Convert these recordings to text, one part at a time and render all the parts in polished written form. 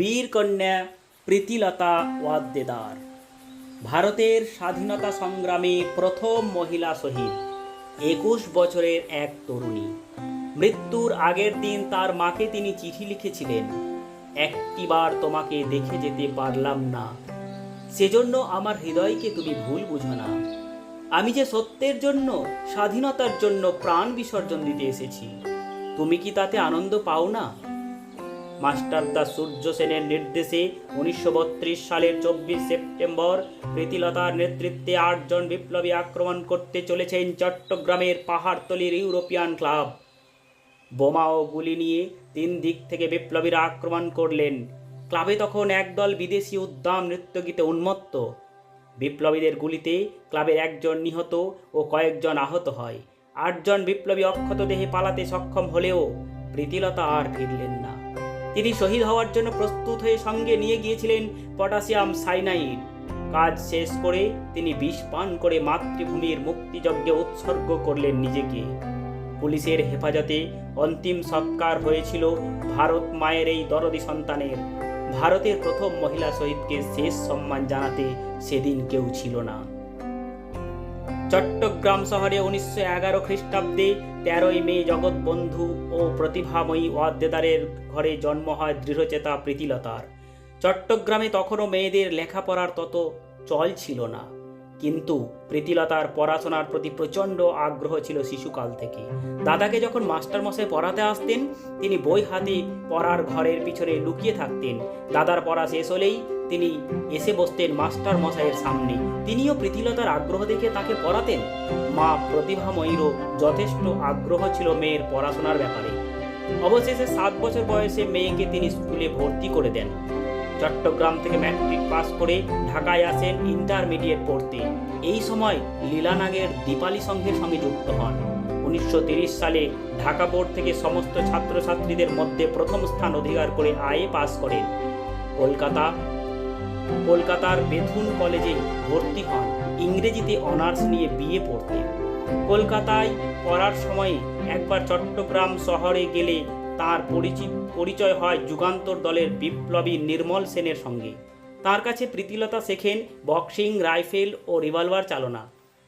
বীরকন্যা প্রীতিলতা ওয়াদ্দেদার ভারতের স্বাধীনতা সংগ্রামে প্রথম মহিলা শহীদ। 21 বছরের এক তরুণী। মৃত্যুর আগের দিন তার মাকে তিনি চিঠি লিখেছিলেন, একটিবার তোমাকে দেখে যেতে পারলাম না, সেজন্য আমার হৃদয়কে তুমি ভুল বুঝো না। আমি যে সত্যের জন্য, স্বাধীনতার জন্য প্রাণ বিসর্জন দিতে এসেছি, তুমি কি তাতে আনন্দ পাও না? মাস্টারদা সূর্য সেনের নির্দেশে 1932 সালের 24 সেপ্টেম্বর প্রীতিলতার নেতৃত্বে 8 জন বিপ্লবী আক্রমণ করতে চলেছেন চট্টগ্রামের পাহাড়তলির ইউরোপিয়ান ক্লাব। বোমা ও গুলি নিয়ে 3 দিক থেকে বিপ্লবীরা আক্রমণ করলেন। ক্লাবে তখন একদল বিদেশি উদ্দাম নৃত্যগীতে উন্মত্ত। বিপ্লবীদের গুলিতে ক্লাবের 1 জন নিহত ও কয়েকজন আহত হয়। 8 জন বিপ্লবী অক্ষত দেহে পালাতে সক্ষম হলেও প্রীতিলতা আর ফিরলেন না। তিনি শহীদ হওয়ার জন্য প্রস্তুত হয়ে সঙ্গে নিয়ে গিয়েছিলেন পটাশিয়াম সাইনাইড। কাজ শেষ করে তিনি বিষ পান করে মাতৃভূমির মুক্তিযজ্ঞে উৎসর্গ করলেন নিজেকে। পুলিশের হেফাজতে অন্তিম সৎকার হয়েছিল ভারত মায়ের এই দরদি সন্তানের। ভারতের প্রথম মহিলা শহীদকে শেষ সম্মান জানাতে সেদিন কেউ ছিল না। চট্টগ্রাম শহরে 1911 খ্রিস্টাব্দে 13ই মে জগৎবন্ধু ও প্রতিভাময়ী ওয়াদ্দেদারের ঘরে জন্ম হয় দৃঢ়চেতা প্রীতিলতার। চট্টগ্রামে তখনও মেয়েদের লেখাপড়ার তত চল ছিল না, কিন্তু প্রীতিলতার পড়াশোনার প্রতি প্রচণ্ড আগ্রহ ছিল শিশুকাল থেকে। দাদাকে যখন মাস্টারমশাই পড়াতে আসতেন, তিনি বই হাতে পড়ার ঘরের পিছনে লুকিয়ে থাকতেন। দাদার পড়া শেষ হলেই তিনি এসে বসতেন মাস্টার মশাইয়ের সামনে। তিনিও প্রীতিলতার আগ্রহ দেখে তাকে পড়াতেন। মা প্রতিভাময়ীরও যথেষ্ট আগ্রহ ছিল মেয়ের পড়াশোনার ব্যাপারে। অবশেষে 7 বছর বয়সে মেয়েকে তিনি স্কুলে ভর্তি করে দেন। চট্টগ্রাম থেকে ম্যাট্রিক পাস করে ঢাকায় আসেন ইন্টারমিডিয়েট পড়তে। এই সময় লীলানাগের দীপালি সংঘের সঙ্গে যুক্ত হন। 1930 সালে ঢাকা বোর্ড থেকে সমস্ত ছাত্রছাত্রীদের মধ্যে প্রথম স্থান অধিকার করে আইএ পাস করেন। কলকাতার বেথুন কলেজে ভর্তি হন। ইংরেজিতে অনার্স নিয়ে বিএ পড়তে। কলকাতায় পড়ার সময়ে একবার চট্টগ্রাম শহরে গেলে তার পরিচয় হয় যুগান্তর দলের বিপ্লবী নির্মল সেনের সঙ্গে। তার কাছে প্রীতিলতা শেখেন বক্সিং, রাইফেল ও রিভলভার চালনা।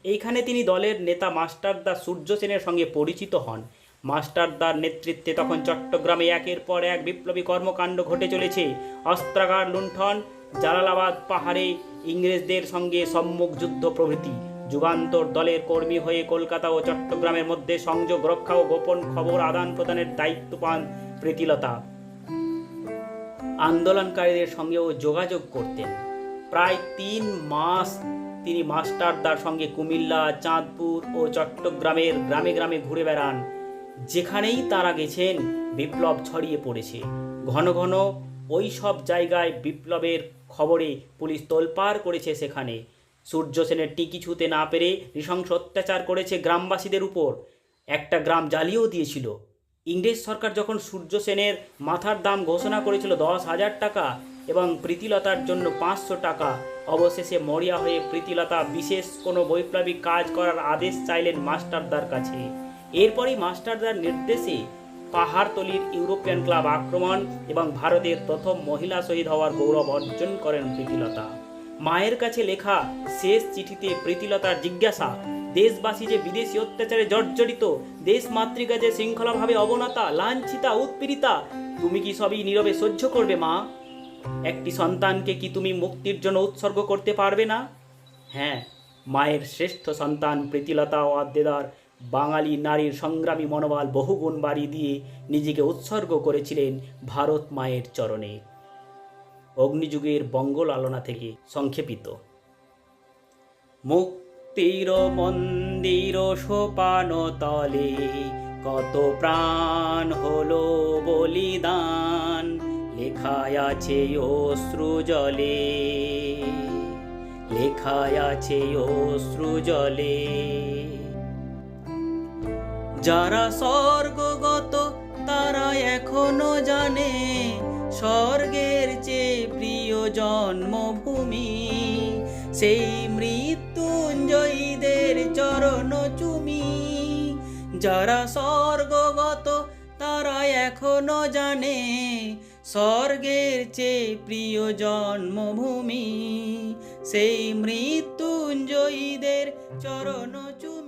এইখানে তিনি দলের নেতা মাস্টারদা সূর্য সেনের সঙ্গে পরিচিত হন। মাস্টারদার নেতৃত্বে তখন চট্টগ্রামে একের পর এক বিপ্লবী কর্মকাণ্ড ঘটে চলেছে। অস্ত্রাগার লুণ্ঠন, জালালাবাদ পাহাড়ে ইংরেজদের সঙ্গে সম্মুখ যুদ্ধ প্রভৃতি। যুগান্তর দলের কর্মী হয়ে কলকাতা ও চট্টগ্রামের মধ্যে সংযোগ রক্ষা ও গোপন খবর আদান প্রদানের দায়িত্ব পান প্রীতিলতা। আন্দোলনকারীদের সঙ্গেও যোগাযোগ করতেন। প্রায় 3 মাস তিনি মাস্টারদার সঙ্গে কুমিল্লা, চাঁদপুর ও চট্টগ্রামের গ্রামে গ্রামে ঘুরে বেড়ান। যেখানেই তারা গেছেন বিপ্লব ছড়িয়ে পড়েছে। ঘন ঘন ওই সব জায়গায় বিপ্লবের খবরে পুলিশ তোলপাড় করেছে। সেখানে সূর্য সেনের টিকি ছুঁতে না পেরে নৃশংস অত্যাচার করেছে গ্রামবাসীদের উপর। একটা গ্রাম জ্বালিয়েও দিয়েছিল। ইংরেজ সরকার যখন সূর্য সেনের মাথার দাম ঘোষণা করেছিল 10,000 টাকা এবং প্রীতিলতার জন্য 500 টাকা, অবশেষে মরিয়া হয়ে প্রীতিলতা বিশেষ কোনো বৈপ্লবিক কাজ করার আদেশ চাইলেন মাস্টারদার কাছে। এরপরই মাস্টারদার নির্দেশে পাহাড়তলির ইউরোপিয়ান ক্লাব আক্রমণ এবং ভারতের প্রথম মহিলা শহীদ হওয়ার গৌরব অর্জন করেন প্রীতিলতা। মায়ের কাছে লেখা শেষ চিঠিতে প্রীতিলতার জিজ্ঞাসা, দেশবাসী যে বিদেশি অত্যাচারে জর্জরিত, দেশ মাতৃকা যে শৃঙ্খলাভাবে অবনতা, লাঞ্ছিতা, উৎপীড়িতা, তুমি কি সবই নীরবে সহ্য করবে মা? একটি সন্তানকে কি তুমি মুক্তির জন্য উৎসর্গ করতে পারবে না? হ্যাঁ, মায়ের শ্রেষ্ঠ সন্তান প্রীতিলতা ওয়াদ্দেদার বাঙালি নারীর সংগ্রামী মনোবল বহুগুণ বাড়িয়ে দিয়ে নিজেকে উৎসর্গ করেছিলেন ভারত মায়ের চরণে। অগ্নিযুগের বঙ্গলালনা থেকে সংক্ষেপিত। মুক্তির মন্দির সোপান তলে কত প্রাণ হলো বলিদান, লেখায় আছে অশ্রু জলে, লেখায় আছে অশ্রু জলে। যারা স্বর্গগত তারা এখনো জানে স্বর্গের চেয়ে প্রিয় জন্মভূমি, সেই মৃত্যুঞ্জয়ীদের চরণ চুমি। যারা স্বর্গগত তারা এখনো জানে স্বর্গের চেয়ে প্রিয় জন্মভূমি, সেই মৃত্যুঞ্জয়ীদের চরণ চুমি।